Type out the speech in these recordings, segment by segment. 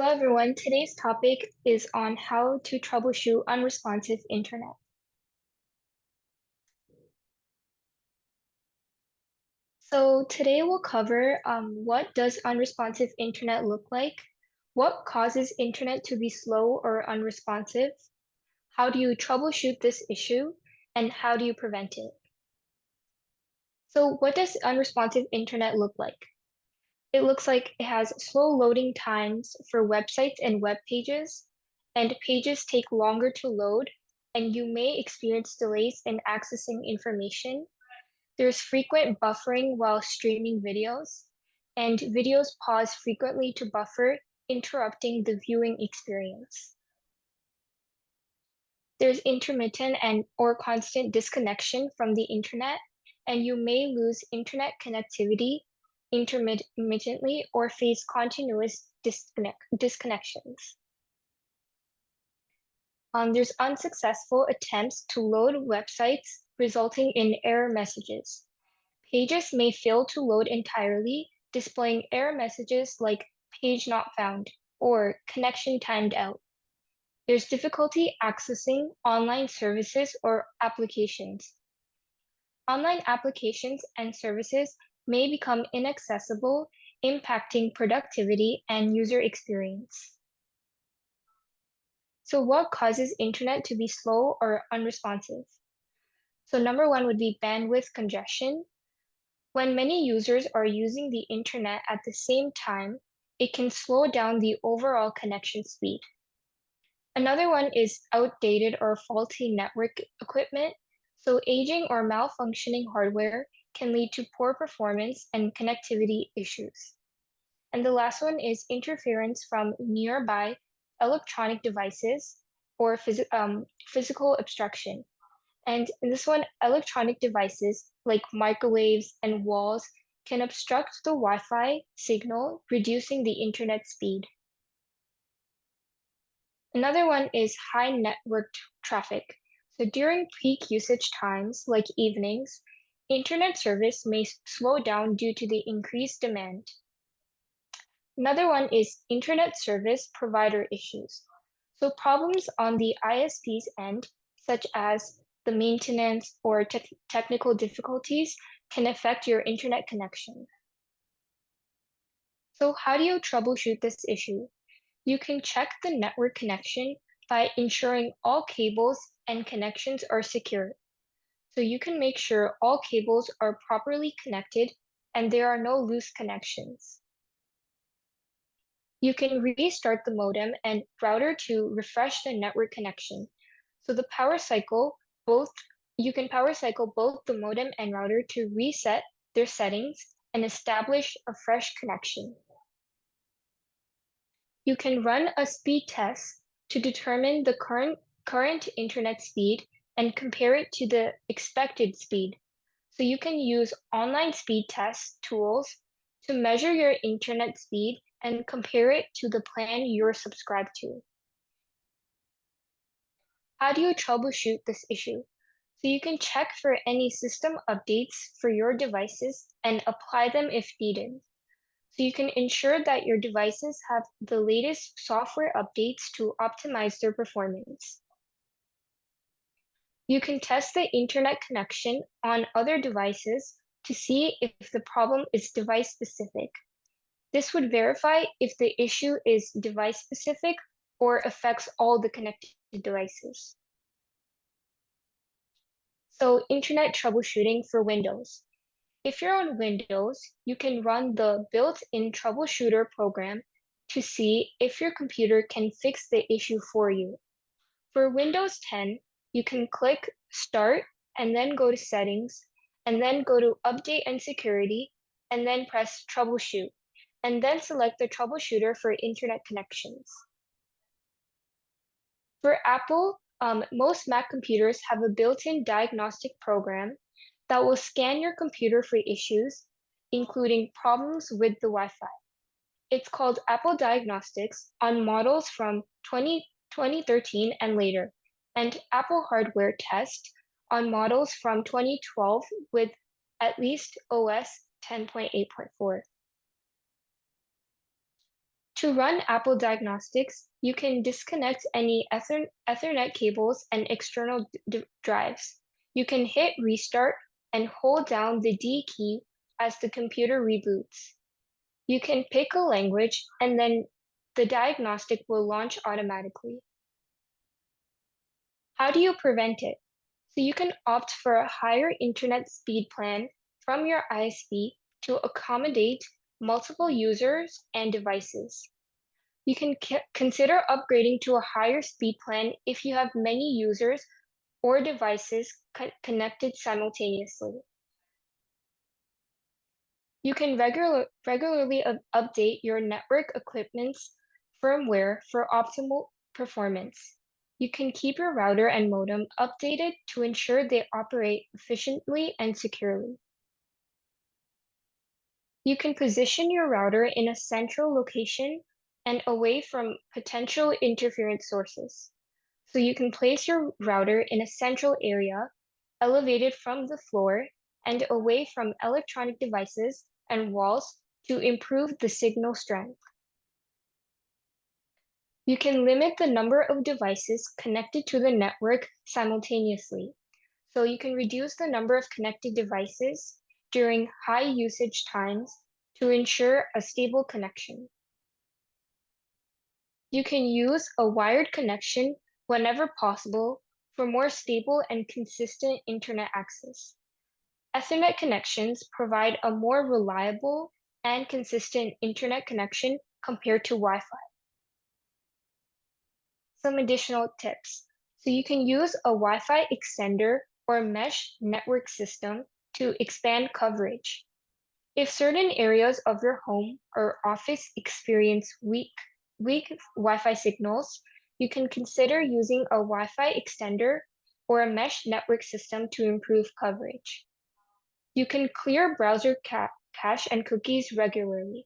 Hello everyone, today's topic is on how to troubleshoot unresponsive internet. So today we'll cover what does unresponsive internet look like, what causes internet to be slow or unresponsive, how do you troubleshoot this issue, and how do you prevent it. So what does unresponsive internet look like? It looks like it has slow loading times for websites and web pages, and pages take longer to load, and you may experience delays in accessing information. There's frequent buffering while streaming videos, and videos pause frequently to buffer, interrupting the viewing experience. There's intermittent and or constant disconnection from the internet, and you may lose internet connectivity intermittently or face continuous disconnections. There's unsuccessful attempts to load websites, resulting in error messages. Pages may fail to load entirely, displaying error messages like page not found or connection timed out. There's difficulty accessing online services or applications. Online applications and services may become inaccessible, impacting productivity and user experience. So what causes internet to be slow or unresponsive? So number one would be bandwidth congestion. When many users are using the internet at the same time, it can slow down the overall connection speed. Another one is outdated or faulty network equipment. So aging or malfunctioning hardware can lead to poor performance and connectivity issues. And the last one is interference from nearby electronic devices or physical obstruction. And in this one, electronic devices like microwaves and walls can obstruct the Wi-Fi signal, reducing the internet speed. Another one is high network traffic. So during peak usage times, like evenings, internet service may slow down due to the increased demand. Another one is internet service provider issues. So problems on the ISP's end, such as the maintenance or technical difficulties, can affect your internet connection. So how do you troubleshoot this issue? You can check the network connection by ensuring all cables and connections are secure. So you can make sure all cables are properly connected and there are no loose connections. You can restart the modem and router to refresh the network connection. So you can power cycle both the modem and router to reset their settings and establish a fresh connection. You can run a speed test to determine the current internet speed and compare it to the expected speed. So you can use online speed test tools to measure your internet speed and compare it to the plan you're subscribed to. How do you troubleshoot this issue? So you can check for any system updates for your devices and apply them if needed. So you can ensure that your devices have the latest software updates to optimize their performance. You can test the internet connection on other devices to see if the problem is device specific. This would verify if the issue is device specific or affects all the connected devices. So internet troubleshooting for Windows. If you're on Windows, you can run the built-in troubleshooter program to see if your computer can fix the issue for you. For Windows 10, you can click Start and then go to Settings, and then go to Update and Security, and then press Troubleshoot, and then select the troubleshooter for internet connections. For Apple, most Mac computers have a built-in diagnostic program that will scan your computer for issues, including problems with the Wi-Fi. It's called Apple Diagnostics on models from 2013 and later, and Apple Hardware Test on models from 2012 with at least OS 10.8.4. To run Apple Diagnostics, you can disconnect any Ethernet cables and external drives. You can hit restart and hold down the D key as the computer reboots. You can pick a language and then the diagnostic will launch automatically. How do you prevent it? So you can opt for a higher internet speed plan from your ISP to accommodate multiple users and devices. You can consider upgrading to a higher speed plan if you have many users or devices connected simultaneously. You can regularly update your network equipment's firmware for optimal performance. You can keep your router and modem updated to ensure they operate efficiently and securely. You can position your router in a central location and away from potential interference sources. So you can place your router in a central area, elevated from the floor and away from electronic devices and walls to improve the signal strength. You can limit the number of devices connected to the network simultaneously. So you can reduce the number of connected devices during high usage times to ensure a stable connection. You can use a wired connection whenever possible for more stable and consistent internet access. Ethernet connections provide a more reliable and consistent internet connection compared to Wi-Fi. Some additional tips. So you can use a Wi-Fi extender or mesh network system to expand coverage. If certain areas of your home or office experience weak Wi-Fi signals, you can consider using a Wi-Fi extender or a mesh network system to improve coverage. You can clear browser cache and cookies regularly.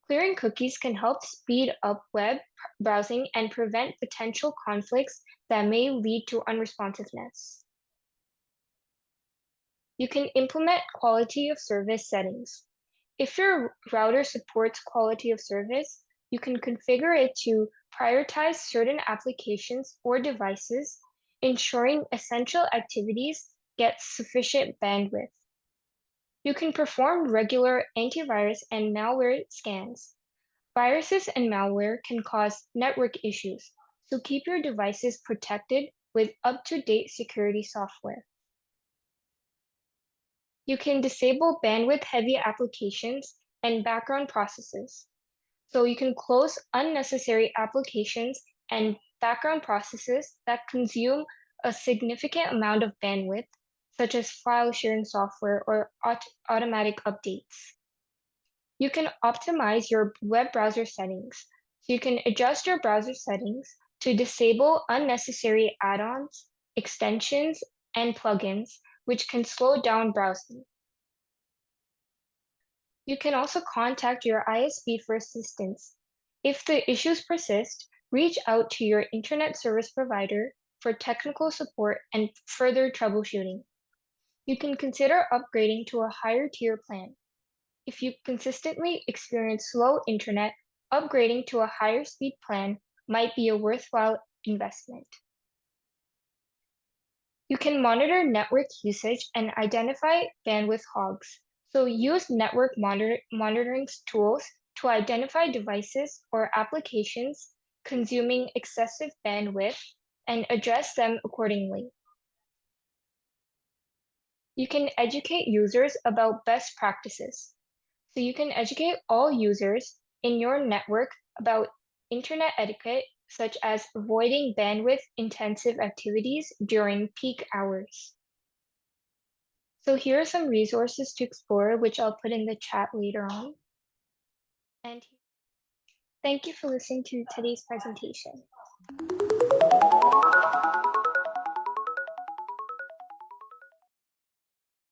Clearing cookies can help speed up web browsing and prevent potential conflicts that may lead to unresponsiveness. You can implement quality of service settings. If your router supports quality of service, you can configure it to prioritize certain applications or devices, ensuring essential activities get sufficient bandwidth. You can perform regular antivirus and malware scans. Viruses and malware can cause network issues, so keep your devices protected with up-to-date security software. You can disable bandwidth-heavy applications and background processes. So you can close unnecessary applications and background processes that consume a significant amount of bandwidth, such as file sharing software or automatic updates. You can optimize your web browser settings. So you can adjust your browser settings to disable unnecessary add-ons, extensions, and plugins, which can slow down browsing. You can also contact your ISP for assistance. If the issues persist, reach out to your internet service provider for technical support and further troubleshooting. You can consider upgrading to a higher tier plan. If you consistently experience slow internet, upgrading to a higher speed plan might be a worthwhile investment. You can monitor network usage and identify bandwidth hogs. So use network monitoring tools to identify devices or applications consuming excessive bandwidth and address them accordingly. You can educate users about best practices. So you can educate all users in your network about internet etiquette, such as avoiding bandwidth-intensive activities during peak hours. So here are some resources to explore, which I'll put in the chat later on. And thank you for listening to today's presentation.